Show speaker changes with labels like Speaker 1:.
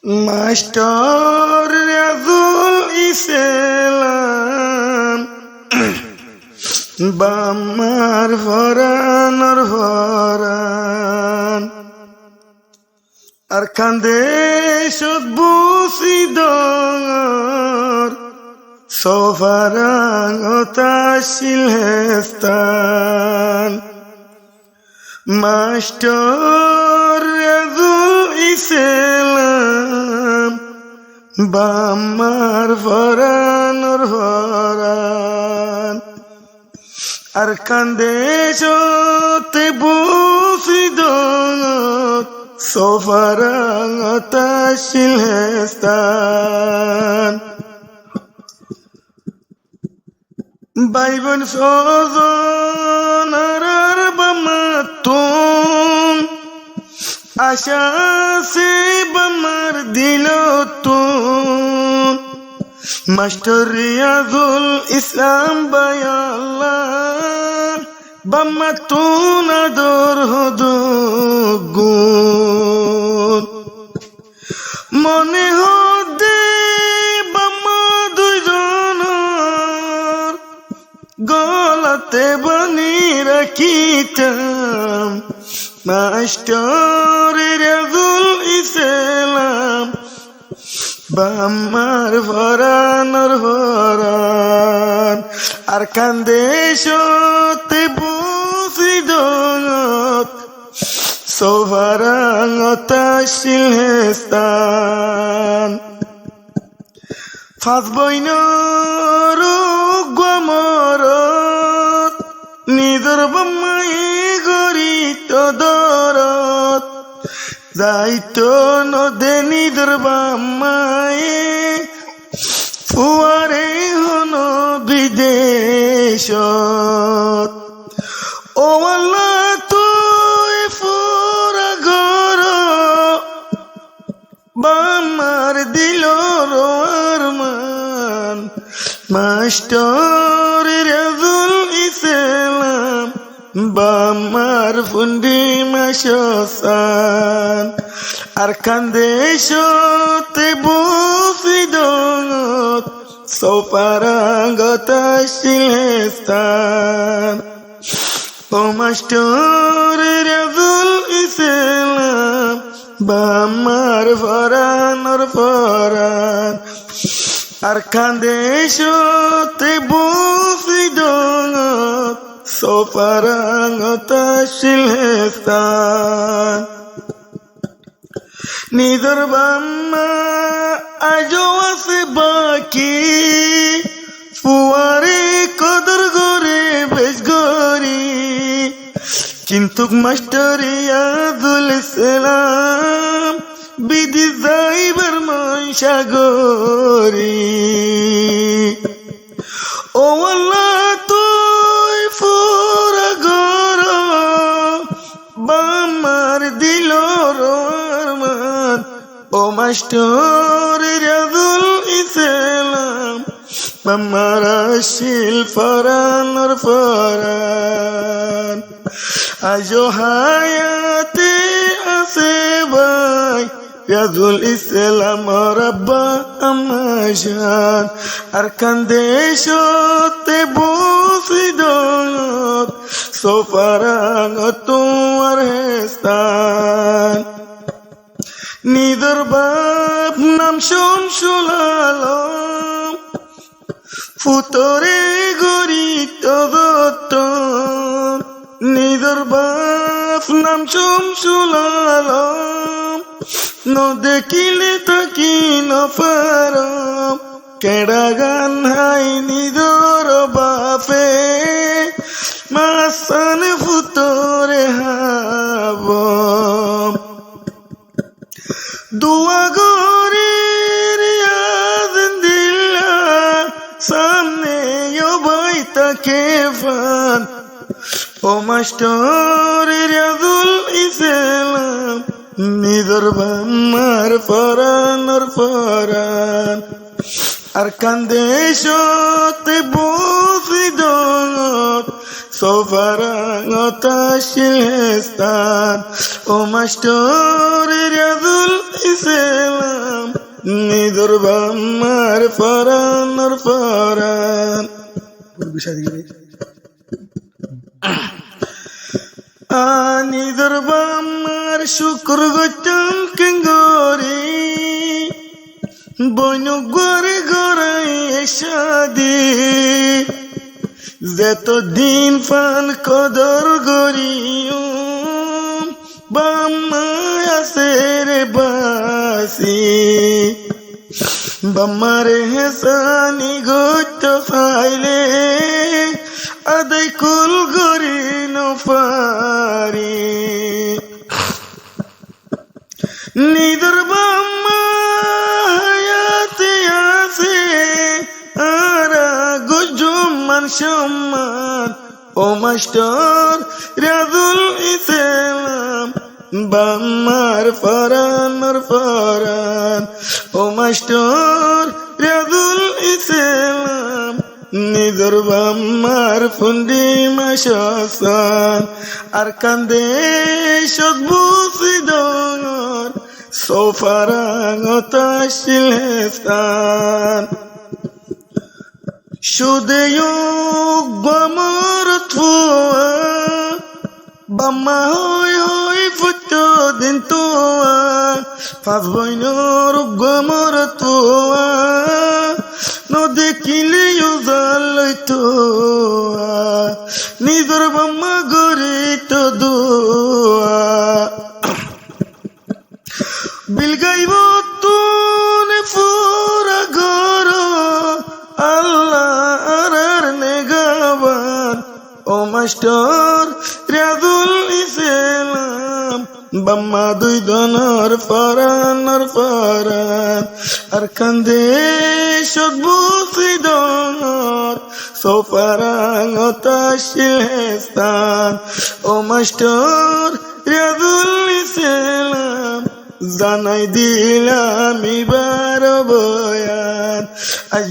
Speaker 1: master রাজুল ইসলাম বাম্মার ফরানর Ferran আর কান্দে সদ্বুসিদর সোফারাঙতা শিলহেস্তান master রাজুল ইসলাম বাম্মার ফরানর Ferran আর কান্দে সতে বুসিদর সোফারাঙতা শিলহেস্তান বাইবন সজন আর বামাতুম আশা সে বামার দিল তুম মাস্টার রিয়াজুল ইসলাম বায়াল্লাহ বামাতুন আদর হদু গুণ মনে হদে বাম্মা দুইজনের গলাতে বানি রাখিতাম মাস্টার রাজুল ইসলাম বাম্মার ফরানর ফরান আর কান্দে সতে বুসিদত সোফারাঙতা শিলহেস্তান ফাঁস বইনর গমরত নিজর বাম্মাই গরিত দরত যাইতো নদে নিজর বাম্মায়ে ফুয়ারে হন বিদেশত ও আল্লাহ তুই ফুরা গর বাম্মার দিল রোয়ারমান মাস্টার রাজুল ইসলাম বাম্মার ফুন্ডি মাশাসান আর কান্দে সতে বুসিদত সোফারাঙতা শিলহেস্তান ও মাস্টার রাজুল ইসলাম বাম্মার ফরানর ফরান আর কান্দে সতে বুসিদত সোফারাঙতা শিলহেস্তান নিজর বাম্মা আজও আছে বাকি ফুয়ারে কদর করে বেশ গরি কিন্তু মাস্টার রিয়াজুল ইসলাম বিধি যাইবার মন সাগরি ও আল্লাহ তুই ফুরা গর বাম্মার দিল রহমান ও মাস্টার রাজুল ইসলাম বাম্মার শিল ফরানর ফরান আজো হায়াতে আছে ভাই রাজুল ইসলাম রাব্বা আমাশান আর কান্দে সতে বুসিদত সোফারাঙতা হেস্তান নিজর বাপ নাম শামসুল আলম ফুতরে গরিত দত্তন নিজর বাপ নাম শামসুল আলম ন দেখিলে তাকি নপারম কেডা গান হাই নিজর বাপে মাসান ফুতরে হাব দুয়া গরে রিয়াজ দিল্লা সামনে ভাই তাকে ফান ও মাস্টার রাজুল ইসলাম নিজর বাম্মার ফরানর ফরান আর কান্দে সতে বুসিদত সোফারাঙতা শিলহেস্তান ও মাস্টার রাজুল ইসলাম নিদর বাম্মার ফরানোর ফরান নিদর বাম্মার শুক্র গতম কেঙ্গরি বইন গরে গড়াই সাদি যতদিন ফান কদর গরিও বাম্মা আছে রে বাসি বাম্মারে হেসানি গত ফাইলে আদাই কুল গরি নফারি নিদর বাম্মা হায়াতে আছে আরা গুজুমান সম্মান ও মাস্টার রাজুল ইসলাম বাম্মার ফরানোর ফরান ও মাস্টার রাজুল ইসলাম নিদর বাম্মার ফুন্ডি মাসাসান আর কান্দে সদ্বুসি দর সোফারাঙতা শিলস্তান সুদেয়ুক বামর থুয়া বাম্মা হই হই ফুটো দিন তোয়া পাঁচ বইনর গমর তোয়া নদেখিলে জাল তোয়া নিজর বাম্মা গরি তো দোয়া বিল গাইব তুনে ফুরা গর আল্লাহ আর নেগাবান ও মাস্টার রাজুল ইসলাম বাম্মা দুই দনর ফরানোর ফরান আর কান্দে সদ্বুসি দনর সোফারাঙতা শিলস্তান ও মাস্টার রাজুল ইসলাম জানাই দিলাম এবার বয়ান আজ